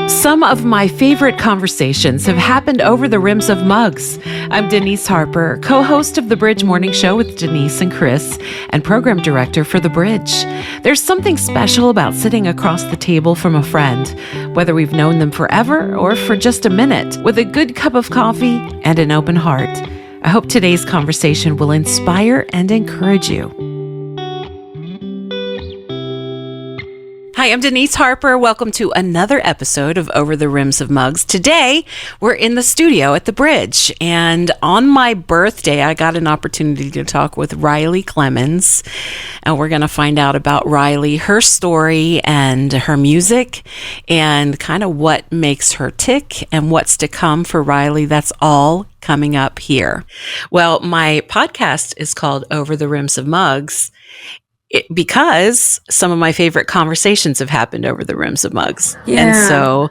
Some of my favorite conversations have happened over the rims of mugs. I'm Denise Harper, co-host of The Bridge Morning Show with Denise and Chris, and program director for The Bridge. There's something special about sitting across the table from a friend, whether we've known them forever or for just a minute, with a good cup of coffee and an open heart. I hope today's conversation will inspire and encourage you. Hi, I'm Denise Harper. Welcome to another episode of Over the Rims of Mugs. Today, we're in the studio at the Bridge, and on my birthday, I got an opportunity to talk with Riley Clemmons, and we're going to find out about Riley, her story, and her music, and kind of what makes her tick, and what's to come for Riley. That's all coming up here. Well, my podcast is called Over the Rims of Mugs, because some of my favorite conversations have happened over the rims of mugs. Yeah. And so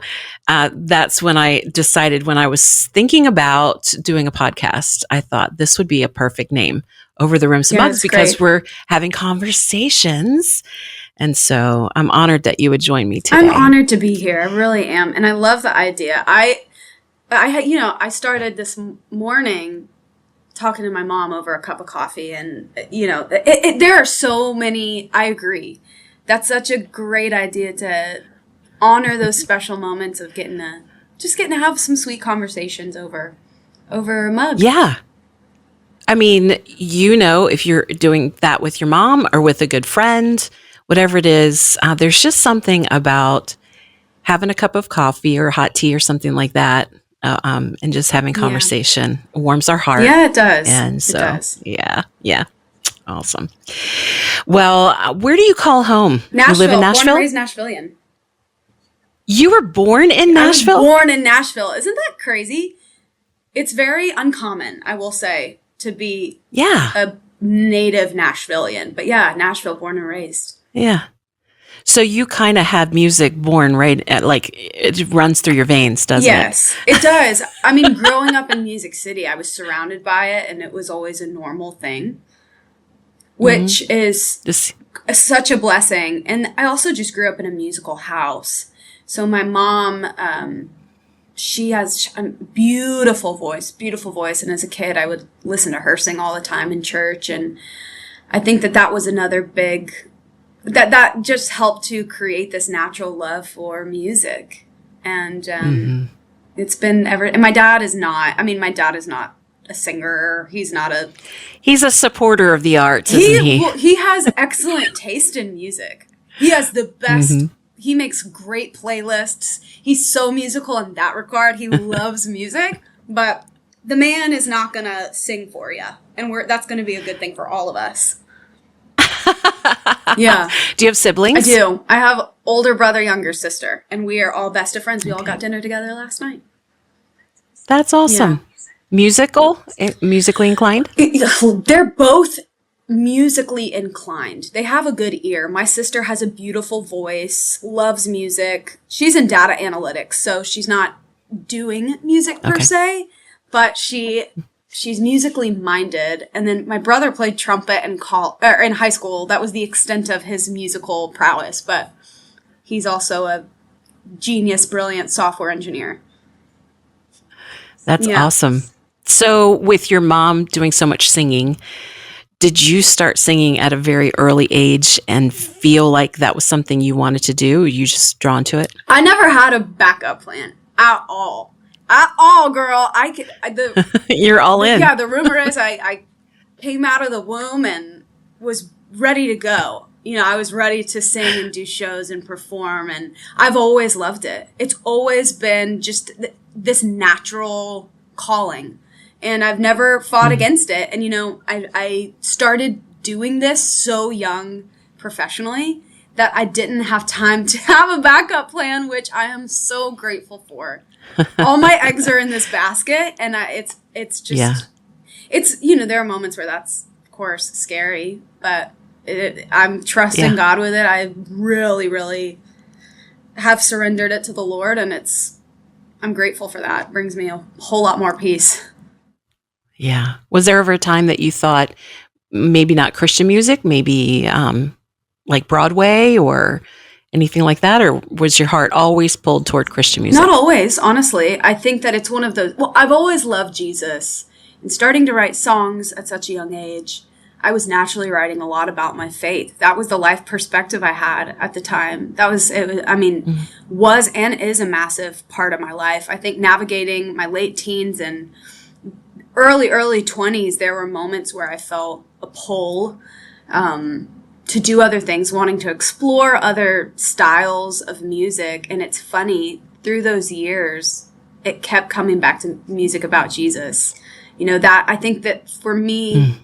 that's when I decided, when I was thinking about doing a podcast, I thought this would be a perfect name, Over the Rims of Mugs, because great. we're having conversations. And so I'm honored that you would join me today. I'm honored to be here. I really am. And I love the idea. I started this morning talking to my mom over a cup of coffee, and there are so many. I agree, that's such a great idea to honor those special moments of getting to have some sweet conversations over a mug. Yeah, I mean, if you're doing that with your mom or with a good friend, whatever it is, there's just something about having a cup of coffee or hot tea or something like that. And just having conversation warms our heart. Yeah, it does. And so, it does. Yeah. Awesome. Well, where do you call home? Nashville. You live in Nashville? Born and raised Nashvilleian. You were born in Nashville? I was born in Nashville. Isn't that crazy? It's very uncommon, I will say, to be a native Nashvilleian. But yeah, Nashville, born and raised. Yeah. So you kind of have music born right at, it runs through your veins, doesn't it? Yes, it does. I mean, growing up in Music City, I was surrounded by it, and it was always a normal thing, which is such a blessing. And I also just grew up in a musical house. So my mom, she has a beautiful voice. And as a kid, I would listen to her sing all the time in church. And I think that was another big... That just helped to create this natural love for music. And it's been and my dad is not a singer. He's a supporter of the arts, isn't he? Well, he has excellent taste in music. He has the best, he makes great playlists. He's so musical in that regard. He loves music, but the man is not going to sing for you. And that's going to be a good thing for all of us. Yeah. Do you have siblings? I do. I have older brother, younger sister, and we are all best of friends. We all got dinner together last night. That's awesome. Yeah. Musically inclined? They're both musically inclined. They have a good ear. My sister has a beautiful voice, loves music. She's in data analytics, so she's not doing music per se, but she's musically minded. And then my brother played trumpet in high school. That was the extent of his musical prowess, but he's also a genius, brilliant software engineer. That's awesome. So with your mom doing so much singing, did you start singing at a very early age and feel like that was something you wanted to do? Or you just drawn to it? I never had a backup plan at all. At all, girl. You're all in. Yeah, the rumor is I came out of the womb and was ready to go. I was ready to sing and do shows and perform, and I've always loved it. It's always been just this natural calling, and I've never fought against it. And, I started doing this so young professionally that I didn't have time to have a backup plan, which I am so grateful for. All my eggs are in this basket, and it's just, there are moments where that's, of course, scary, but I'm trusting God with it. I really, really have surrendered it to the Lord, and I'm grateful for that. It brings me a whole lot more peace. Yeah. Was there ever a time that you thought maybe not Christian music, maybe like Broadway or anything like that? Or was your heart always pulled toward Christian music? Not always, honestly. I think that it's one of those, well, I've always loved Jesus. And starting to write songs at such a young age, I was naturally writing a lot about my faith. That was the life perspective I had at the time. Was and is a massive part of my life. I think navigating my late teens and early 20s, there were moments where I felt a pull to do other things, wanting to explore other styles of music. And it's funny, through those years, it kept coming back to music about Jesus. That I think that for me,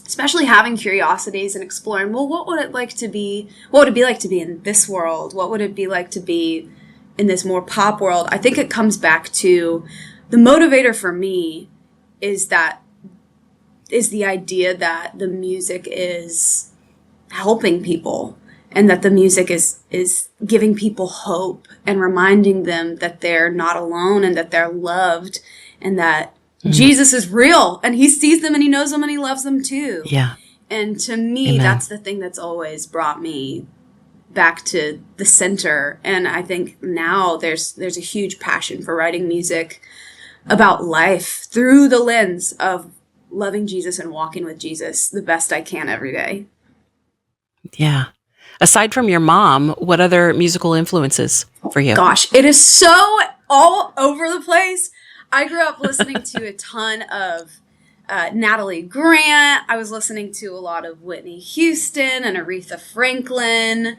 especially having curiosities and exploring, well, what would it be like to be in this world? What would it be like to be in this more pop world? I think it comes back to the motivator for me is the idea that the music is helping people and that the music is giving people hope and reminding them that they're not alone and that they're loved and that Jesus is real and he sees them and he knows them and he loves them too. Yeah. And to me, Amen. That's the thing that's always brought me back to the center. And I think now there's a huge passion for writing music about life through the lens of loving Jesus and walking with Jesus the best I can every day. Yeah. Aside from your mom, what other musical influences for you? Gosh, it is so all over the place. I grew up listening to a ton of Natalie Grant. I was listening to a lot of Whitney Houston and Aretha Franklin.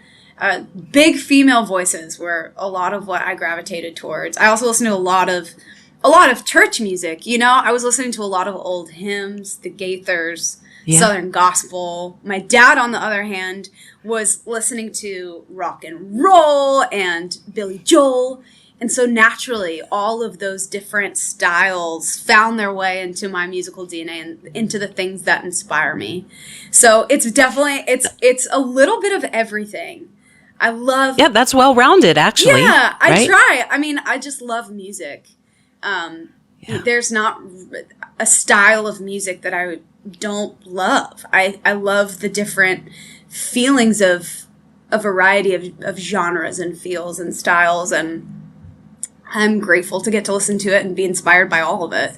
Big female voices were a lot of what I gravitated towards. I also listened to a lot of church music. I was listening to a lot of old hymns, the Gaithers, Southern gospel. My dad, on the other hand, was listening to rock and roll and Billy Joel. And so naturally, all of those different styles found their way into my musical DNA and into the things that inspire me. So it's definitely, it's a little bit of everything. I love... Yeah, that's well-rounded, actually. Yeah, I try. I just love music. There's not a style of music that I don't love. I love the different feelings of a variety of genres and feels and styles, and I'm grateful to get to listen to it and be inspired by all of it.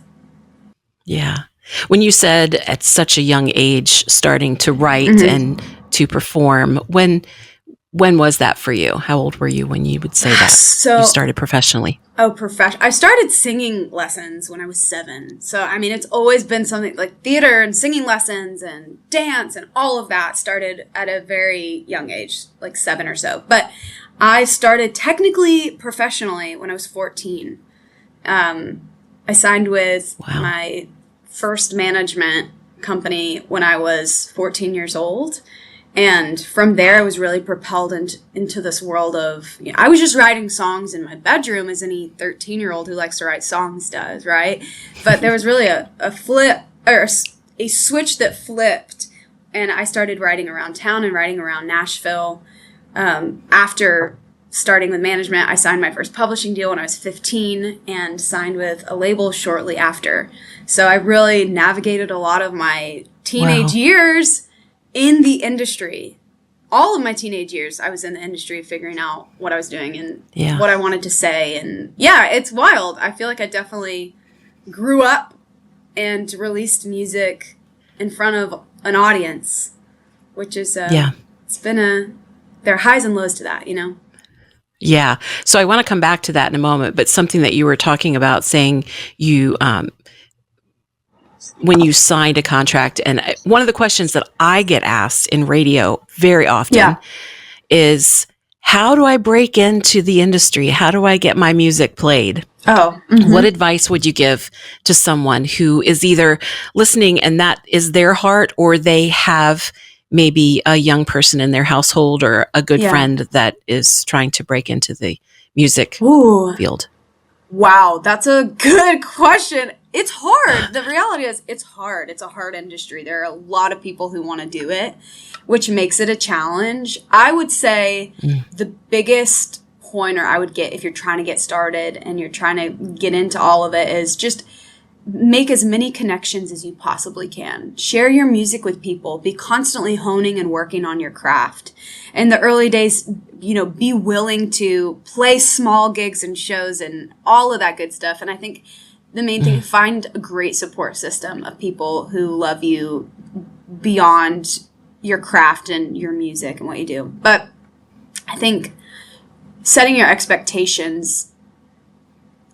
Yeah. When you said at such a young age starting to write and to perform, when was that for you? How old were you when you would say that you started professionally? I started singing lessons when I was 7. So, it's always been something like theater and singing lessons and dance and all of that started at a very young age, like 7 or so. But I started technically professionally when I was 14. I signed with my first management company when I was 14 years old. And from there, I was really propelled into this world of, I was just writing songs in my bedroom as any 13-year-old who likes to write songs does, right? But there was really a flip, or a switch that flipped, and I started writing around town and writing around Nashville. After starting with management, I signed my first publishing deal when I was 15 and signed with a label shortly after. So I really navigated a lot of my teenage years in the industry. All of my teenage years, I was in the industry figuring out what I was doing and what I wanted to say. And it's wild. I feel like I definitely grew up and released music in front of an audience, which is, it's been there are highs and lows to that, Yeah. So I want to come back to that in a moment, but something that you were talking about saying you, when you signed a contract, and one of the questions that I get asked in radio very often is, how do I break into the industry? How do I get my music played? What advice would you give to someone who is either listening and that is their heart, or they have maybe a young person in their household or a good friend that is trying to break into the music field? Wow, that's a good question. It's hard. The reality is it's hard. It's a hard industry. There are a lot of people who want to do it, which makes it a challenge. I would say the biggest pointer I would get if you're trying to get started and you're trying to get into all of it is just make as many connections as you possibly can. Share your music with people. Be constantly honing and working on your craft. In the early days, be willing to play small gigs and shows and all of that good stuff. And I think the main thing, find a great support system of people who love you beyond your craft and your music and what you do. But I think setting your expectations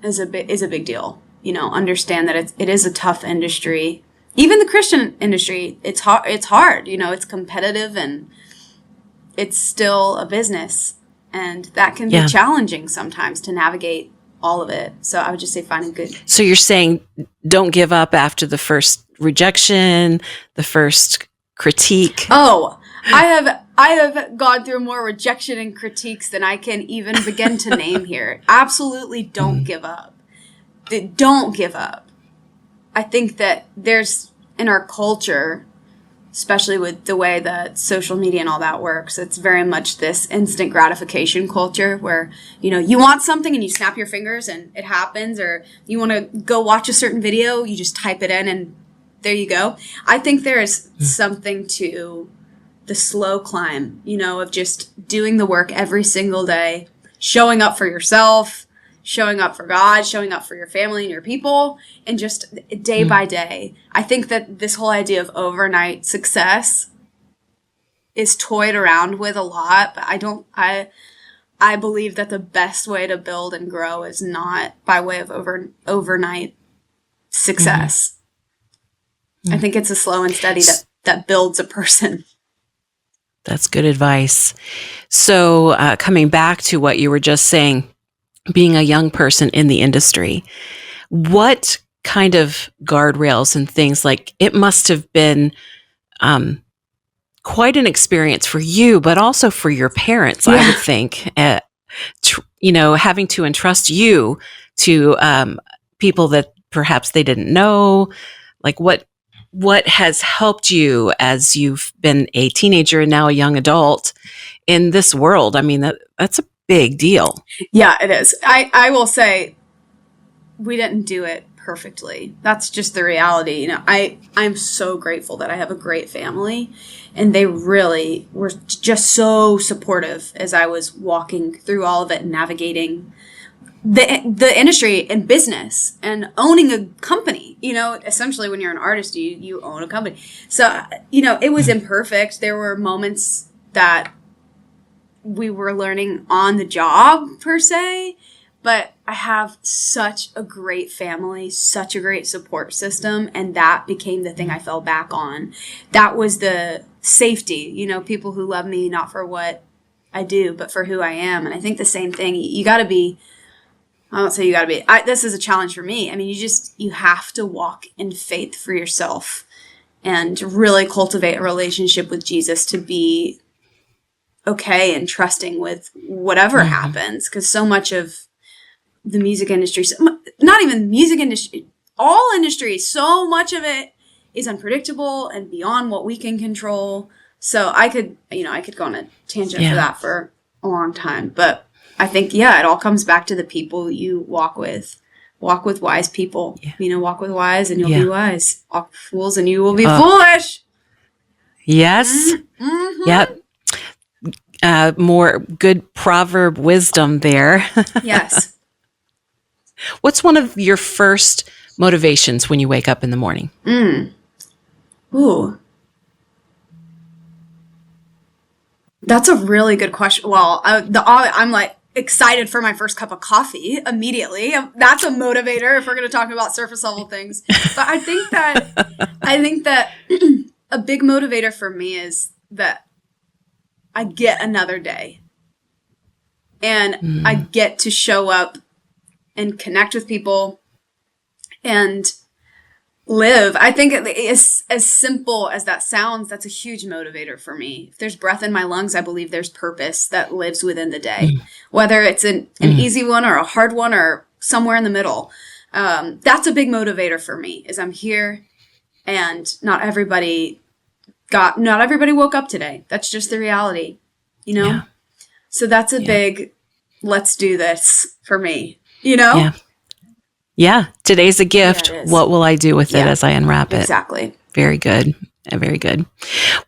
is a big deal. Understand that it is a tough industry. Even the Christian industry, it's hard. It's competitive and it's still a business, and that can be challenging sometimes to navigate all of it. So I would just say finding good. So you're saying don't give up after the first rejection, the first critique. Oh, I have gone through more rejection and critiques than I can even begin to name here. Absolutely don't give up. Don't give up. I think that there's, in our culture, especially with the way that social media and all that works, it's very much this instant gratification culture where, you want something and you snap your fingers and it happens, or you want to go watch a certain video, you just type it in and there you go. I think there is something to the slow climb, of just doing the work every single day, showing up for yourself, showing up for God, showing up for your family and your people, and just day by day. I think that this whole idea of overnight success is toyed around with a lot, but I believe that the best way to build and grow is not by way of overnight success. I think it's a slow and steady that builds a person. That's good advice. So coming back to what you were just saying, being a young person in the industry, what kind of guardrails and things, like it must have been quite an experience for you, but also for your parents, I would think, having to entrust you to people that perhaps they didn't know, like what has helped you as you've been a teenager and now a young adult in this world? I mean, that's a big deal. Yeah, it is. I will say we didn't do it perfectly. That's just the reality. I'm so grateful that I have a great family, and they really were just so supportive as I was walking through all of it and navigating the industry and business and owning a company. Essentially when you're an artist, you own a company. So, it was imperfect. There were moments that we were learning on the job per se, but I have such a great family, such a great support system. And that became the thing I fell back on. That was the safety, people who love me, not for what I do, but for who I am. And I think the same thing, you got to be, I don't say you got to be. This is a challenge for me. I mean, you have to walk in faith for yourself and really cultivate a relationship with Jesus to be okay and trusting with whatever happens. Because so much of the music industry, not even music industry, all industries, so much of it is unpredictable and beyond what we can control. So I could go on a tangent for that for a long time, but I think, it all comes back to the people you walk with. Walk with wise people. Yeah. Walk with wise and you'll be wise. Walk with fools and you will be foolish. Yes. Mm-hmm. Yep. More good proverb wisdom there. Yes. What's one of your first motivations when you wake up in the morning? Ooh. That's a really good question. Well, I'm like excited for my first cup of coffee immediately. That's a motivator if we're going to talk about surface level things. But I think that a big motivator for me is that I get another day and I get to show up and connect with people and live. I think it's as simple as that sounds. That's a huge motivator for me. If there's breath in my lungs, I believe there's purpose that lives within the day, whether it's an easy one or a hard one or somewhere in the middle. That's a big motivator for me is I'm here and not everybody woke up today. That's just the reality, Yeah. So that's a big, let's do this for me, Yeah. Yeah. Today's a gift. Yeah, it is. What will I do with it as I unwrap it? Exactly. Very good. Very good.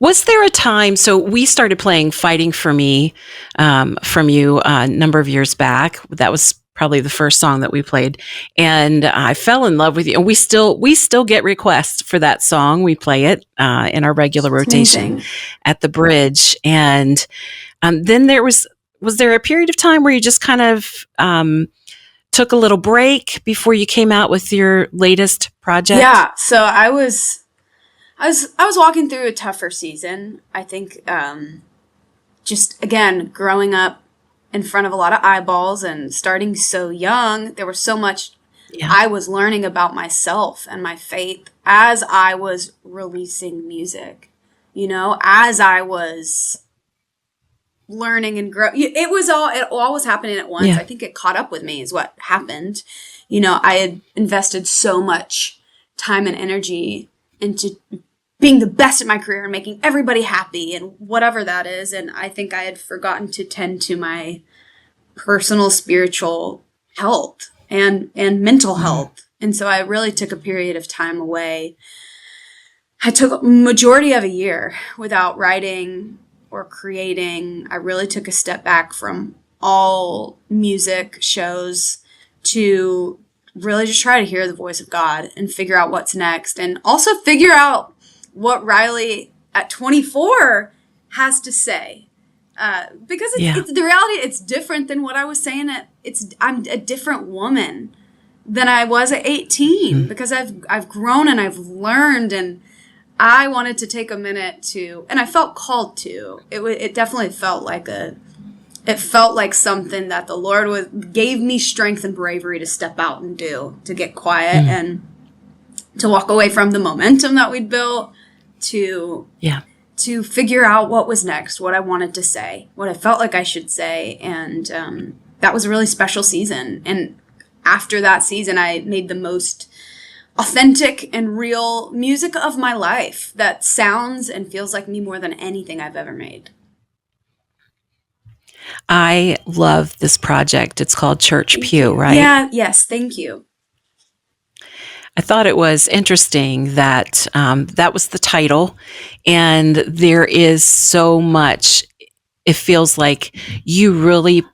Was there a time, so we started playing Fighting for Me from you a number of years back. That was probably the first song that we played. And I fell in love with you. And we still get requests for that song. We play it in our regular rotation at the Bridge. And then was there a period of time where you just kind of took a little break before you came out with your latest project? Yeah. So I was walking through a tougher season. I think just, again, growing up in front of a lot of eyeballs and starting so young, there was so much I was learning about myself and my faith as I was releasing music, as I was learning and growing. It all was happening at once. I think it caught up with me is what happened. I had invested so much time and energy into being the best at my career and making everybody happy and whatever that is. And I think I had forgotten to tend to my personal spiritual health and mental health. And so I really took a period of time away. I took a majority of a year without writing or creating. I really took a step back from all music shows to really just try to hear the voice of God and figure out what's next, and also figure out what Riley at 24 has to say. Because it's the reality, it's different than what I was saying. I'm a different woman than I was at 18 because I've grown and I've learned, and I wanted to take a minute to, and I felt called to. It definitely felt like something that the Lord gave me strength and bravery to step out and do, to get quiet and to walk away from the momentum that we'd built, to figure out what was next, what I wanted to say, what I felt like I should say. And that was a really special season. And after that season, I made the most authentic and real music of my life that sounds and feels like me more than anything I've ever made. I love this project. It's called Church Pew, right? Yeah, yes, thank you. I thought it was interesting that that was the title, and there is so much. It feels like you really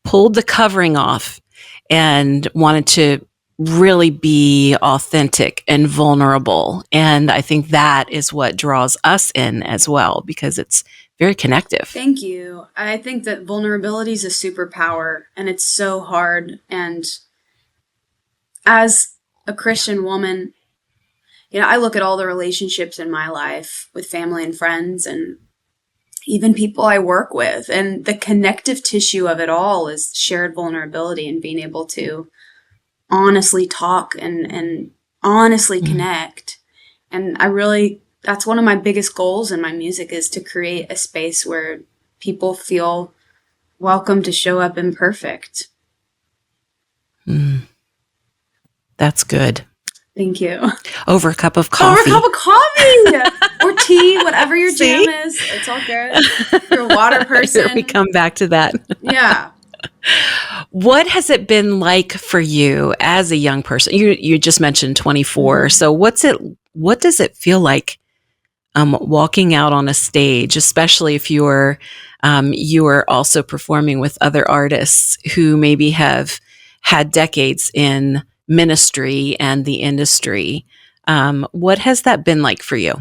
pulled the covering off and wanted to really be authentic and vulnerable. And I think that is what draws us in as well, because it's very connective. Thank you. I think that vulnerability is a superpower, and it's so hard. And as a Christian woman, I look at all the relationships in my life with family and friends and even people I work with, and the connective tissue of it all is shared vulnerability and being able to honestly talk and honestly connect. And that's one of my biggest goals in my music, is to create a space where people feel welcome to show up imperfect. That's good. Thank you. Over a cup of coffee. Or tea, whatever your jam is. It's all good. You're a water person. Here we come back to that. Yeah. What has it been like for you as a young person? You just mentioned 24. So what does it feel like walking out on a stage, especially if you are also performing with other artists who maybe have had decades in ministry and the industry? What has that been like for you?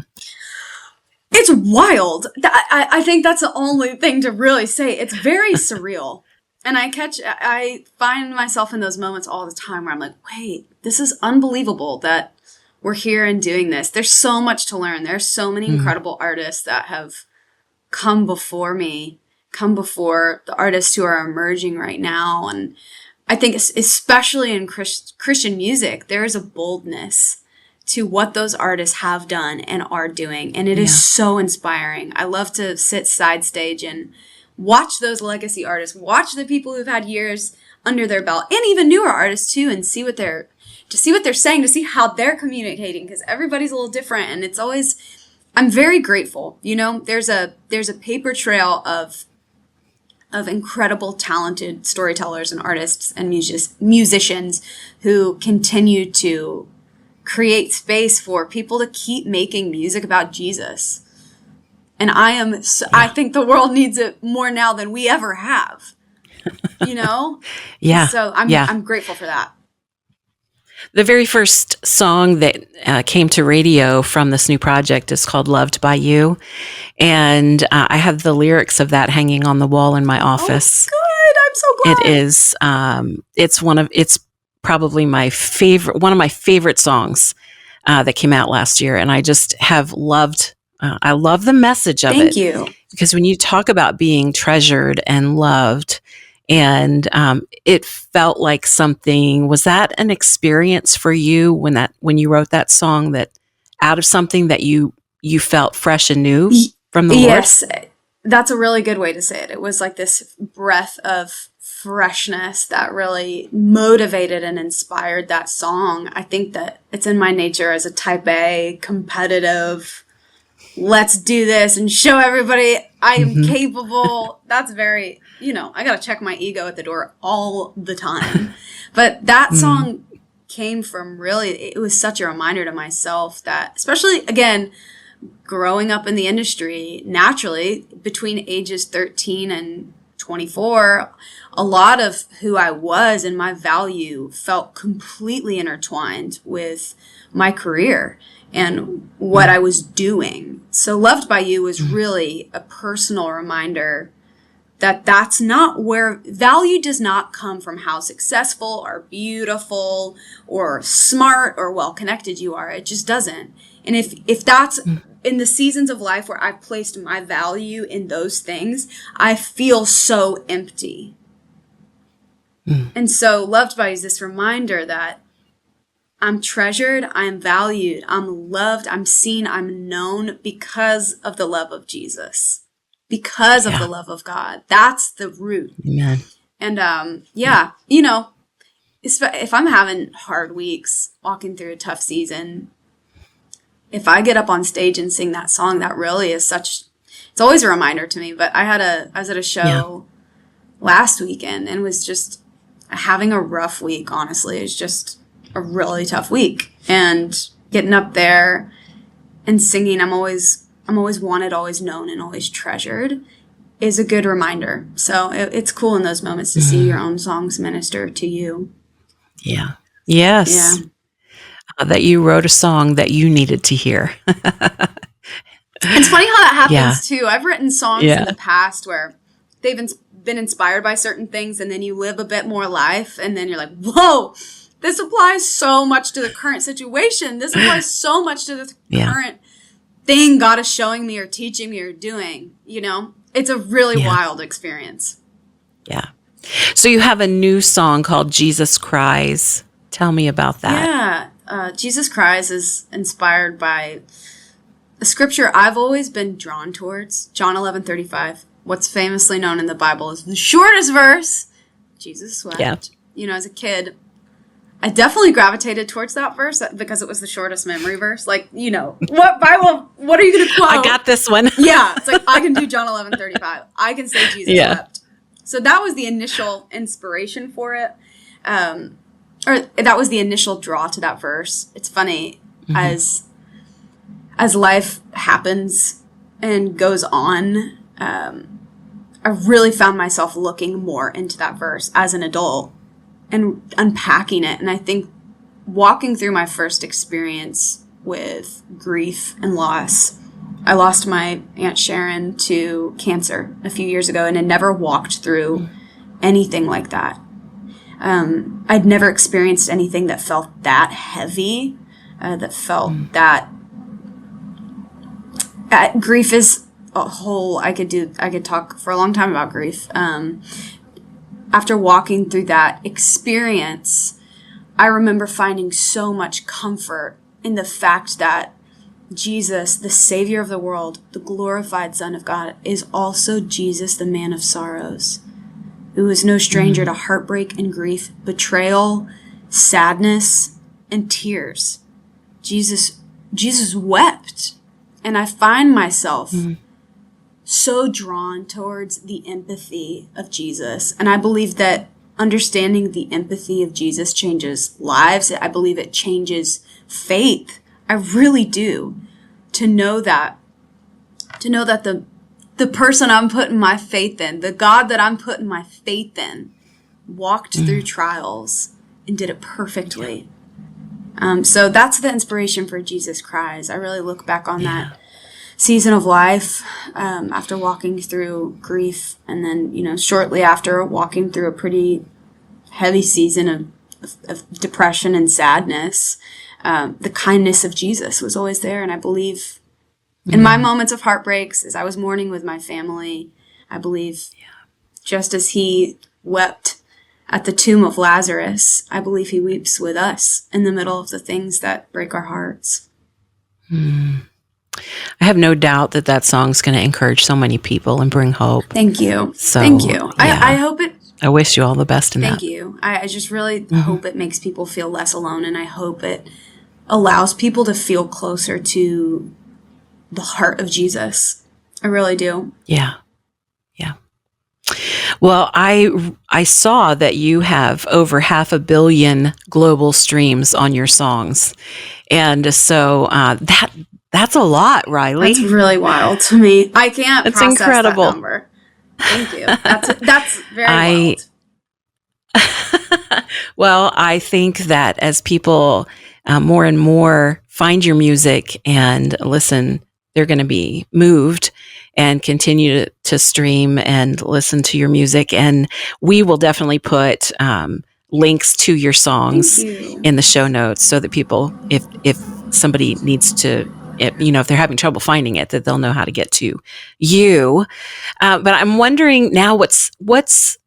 It's wild. I think that's the only thing to really say. It's very surreal. And I find myself in those moments all the time where I'm like, wait, this is unbelievable that we're here and doing this. There's so much to learn. There's so many incredible artists that have come before me, come before the artists who are emerging right now. And I think especially in Christian music, there is a boldness to what those artists have done and are doing. And it is so inspiring. I love to sit side stage and watch those legacy artists, watch the people who've had years under their belt, and even newer artists too, and see what they're saying, to see how they're communicating, because everybody's a little different. And it's always, I'm very grateful. There's a paper trail of of incredible, talented storytellers and artists and musicians who continue to create space for people to keep making music about Jesus. And I think the world needs it more now than we ever have, you know? Yeah. So I'm grateful for that. The very first song that came to radio from this new project is called Loved by You. And I have the lyrics of that hanging on the wall in my office. Oh, good. I'm so glad. It is, it's probably one of my favorite songs that came out last year. And I just have loved, I love the message of it. Thank you. Because when you talk about being treasured and loved, and it felt like something, was that an experience for you when you wrote that song, that out of something that you felt fresh and new from the Lord? Yes, that's a really good way to say it. It was like this breath of freshness that really motivated and inspired that song. I think that it's in my nature as a type A, competitive, let's do this and show everybody I am capable. That's very, I got to check my ego at the door all the time. But that song came from it was such a reminder to myself that, especially, again, growing up in the industry, naturally, between ages 13 and 24, a lot of who I was and my value felt completely intertwined with my career and what I was doing. So Loved by You was really a personal reminder that that's not where value does not come from how successful or beautiful or smart or well-connected you are. It just doesn't. And if that's in the seasons of life where I've placed my value in those things, I feel so empty. And so Loved by You is this reminder that I'm treasured, I'm valued, I'm loved, I'm seen, I'm known because of the love of Jesus, because of the love of God. That's the root. Amen. And if I'm having hard weeks, walking through a tough season, if I get up on stage and sing that song, that really is it's always a reminder to me. But I was at a show last weekend and was just having a rough week, honestly. It's just a really tough week, and getting up there and singing I'm always wanted, always known, and always treasured is a good reminder. So it's cool in those moments to see your own songs minister to you. Yeah. Yes. Yeah. That you wrote a song that you needed to hear. It's funny how that happens too. I've written songs in the past where they've been inspired by certain things, and then you live a bit more life, and then you're like, whoa, this applies so much to the current situation. This applies so much to the current thing God is showing me or teaching me or doing. It's a really wild experience. Yeah. So you have a new song called Jesus Cries. Tell me about that. Yeah. Jesus Cries is inspired by a scripture I've always been drawn towards. John 11:35. What's famously known in the Bible as the shortest verse. Jesus wept. Yeah. As a kid, I definitely gravitated towards that verse because it was the shortest memory verse. Like, what Bible, what are you going to quote? I got this one. Yeah. It's like, I can do John 11:35. I can say Jesus wept. So that was the initial inspiration for it. Or that was the initial draw to that verse. It's funny, as life happens and goes on, I really found myself looking more into that verse as an adult and unpacking it. And I think walking through my first experience with grief and loss, I lost my Aunt Sharon to cancer a few years ago and had never walked through anything like that. I'd never experienced anything that felt that heavy, that felt that grief is a whole, I could talk for a long time about grief. After walking through that experience, I remember finding so much comfort in the fact that Jesus, the Savior of the world, the glorified Son of God, is also Jesus, the man of sorrows, who is no stranger to heartbreak and grief, betrayal, sadness, and tears. Jesus wept. And I find myself so drawn towards the empathy of Jesus. And I believe that understanding the empathy of Jesus changes lives. I believe it changes faith. I really do. To know that the person I'm putting my faith in, the God that I'm putting my faith in, walked through trials and did it perfectly. So that's the inspiration for Jesus Cries. I really look back on that season of life after walking through grief, and then, shortly after walking through a pretty heavy season of depression and sadness. The kindness of Jesus was always there. And I believe in my moments of heartbreaks, as I was mourning with my family, I believe just as he wept at the tomb of Lazarus, I believe he weeps with us in the middle of the things that break our hearts. I have no doubt that song's going to encourage so many people and bring hope. Thank you. So, Thank you. Yeah. I hope it... I wish you all the best in that. Thank you. I just really hope it makes people feel less alone, and I hope it allows people to feel closer to the heart of Jesus. I really do. Yeah. Yeah. Well, I saw that you have over 500 million global streams on your songs. And so that's a lot, Riley. That's really wild to me. I can't That's process incredible. that number. Thank you. That's very wild. Well, I think that as people more and more find your music and listen, they're going to be moved and continue to stream and listen to your music. And we will definitely put links to your songs in the show notes so that people, if somebody needs to, if they're having trouble finding it, that they'll know how to get to you. But I'm wondering now, what's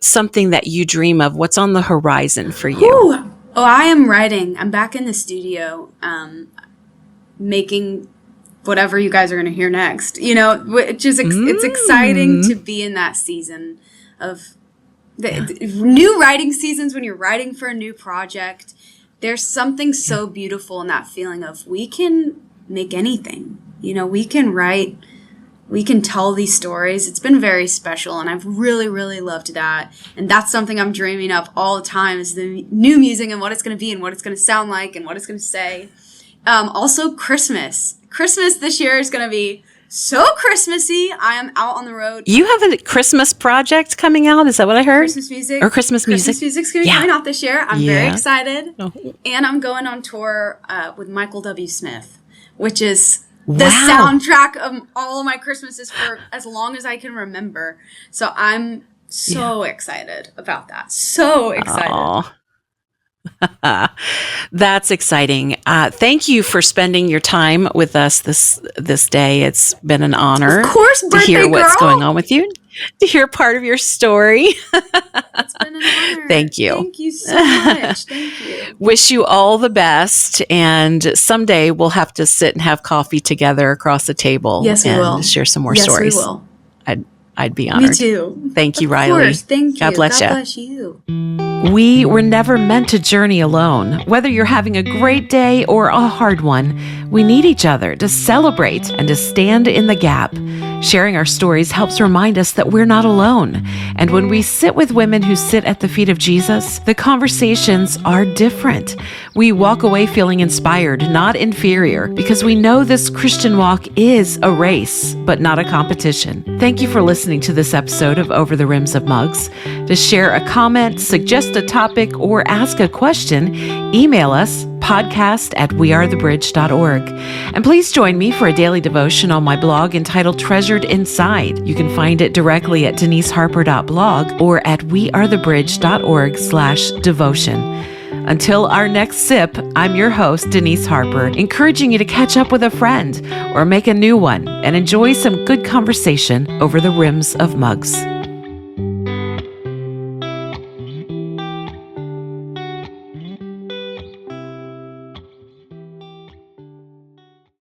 something that you dream of? What's on the horizon for you? Ooh. Oh, I am writing. I'm back in the studio, making whatever you guys are going to hear next. Which is it's exciting to be in that season of the new writing seasons when you're writing for a new project. There's something so beautiful in that feeling of we can make anything. We can write. We can tell these stories. It's been very special, and I've really, really loved that. And that's something I'm dreaming of all the time, is the new music and what it's going to be and what it's going to sound like and what it's going to say. Also, Christmas. Christmas this year is going to be so Christmassy. I am out on the road. You have a Christmas project coming out? Is that what I heard? Christmas music. Or Christmas music? Christmas music's going to be coming out this year. I'm very excited. Oh. And I'm going on tour with Michael W. Smith, which is the soundtrack of all of my Christmases for as long as I can remember. So I'm so excited about that. So excited. That's exciting. Thank you for spending your time with us this day. It's been an honor to hear what's going on with you, to hear part of your story. It's been an honor. Thank you. Thank you so much. Thank you. Wish you all the best. And someday we'll have to sit and have coffee together across the table. Yes, we will. Share some more stories. Yes, we will. I'd be honored. Me too. Thank you, Of Riley. course. Thank you. God bless you. God bless you. We were never meant to journey alone. Whether you're having a great day or a hard one, we need each other to celebrate and to stand in the gap. Sharing our stories helps remind us that we're not alone. And when we sit with women who sit at the feet of Jesus, the conversations are different. We walk away feeling inspired, not inferior, because we know this Christian walk is a race, but not a competition. Thank you for listening to this episode of Over the Rims of Mugs. To share a comment, suggest a topic, or ask a question, email us podcast@wearethebridge.org. And please join me for a daily devotion on my blog entitled Treasured Inside. You can find it directly at deniseharper.blog or at wearethebridge.org/devotion. Until our next sip, I'm your host, Denise Harper, encouraging you to catch up with a friend or make a new one and enjoy some good conversation over the rims of mugs.